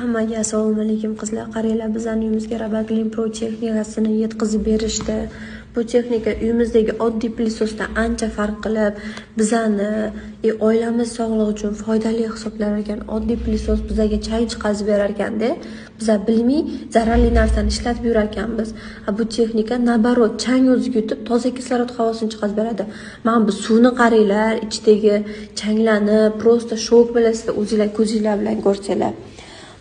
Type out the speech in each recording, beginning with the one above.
Hammaga assalomu alaykum qizlar. Qaranglar, bizning uyimizga Robaklin Pro texnikasini yetkazib berishdi. Bu texnika uyimizdagi oddiy plisosdan ancha farq qilib, bizani oilamiz sog'lig'i uchun foydali hisoblar ekan. Oddiy plisos bizga chang chiqazib berar ekanda. Biz bilmay zararli narsani ishlatib yurar ekanmiz. Bu texnika nabarot chang o'ziga yutib, toza kislorod havosini chiqazib beradi. Mana bu suvni qaranglar, ichidagi changlanib, prosta shok bilasizlar, o'zingizlar ko'zingizlar bilan ko'rsanglar.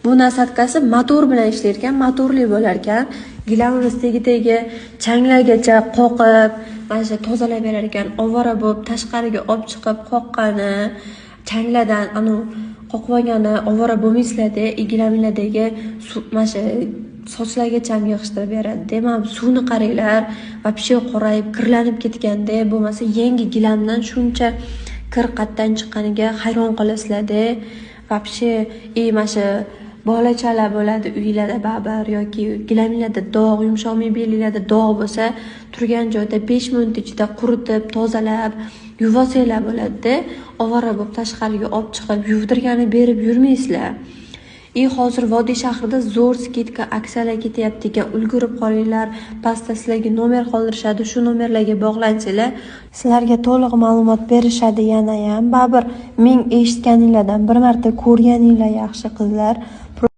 Bu nasatkasi motor bilan ishlar ekan, motorli bo'lar ekan. Gilamimiz tegi changlargacha qoqib, mana shu tozalab berar ekan. Ovora bo'lib tashqariga olib chiqib qoqqani, changlardan qoqib olgani ovora bo'lmaysizlar-da, gilamlardagi mana shu sochlargacha yig'ishtirib beradi. Demak, suvni qaranglar, вообще qorayib, kirlanib ketganda, bo'lmasa yangi gilamdan shuncha kir qatdan chiqqaniga hayron qolasizlar-da. Вообще, mana shu bolachalar bo'ladi uylarda baribir yoki gilamlarda dog', yumshoq mebellarda dog' bo'lsa, turgan joyda 5 minut ichida quritib, tozalab, yuvarsanglar bo'ladi-da. Ovora bo'lib tashqariga olib chiqib, yuvdirgani berib yurmaysizlar. Hozir Vodiy shahrida zo'r skidka aksiyalar ketyapti ekan. Ulgurib qolinglar. Pastda sizlarga nomer qoldirishadi. Shu nomerlarga bog'lansanglar, sizlarga to'liq ma'lumot berishadi. Yana ham baribir men eshitganinglardan bir marta ko'rganinglar yaxshi qizlar.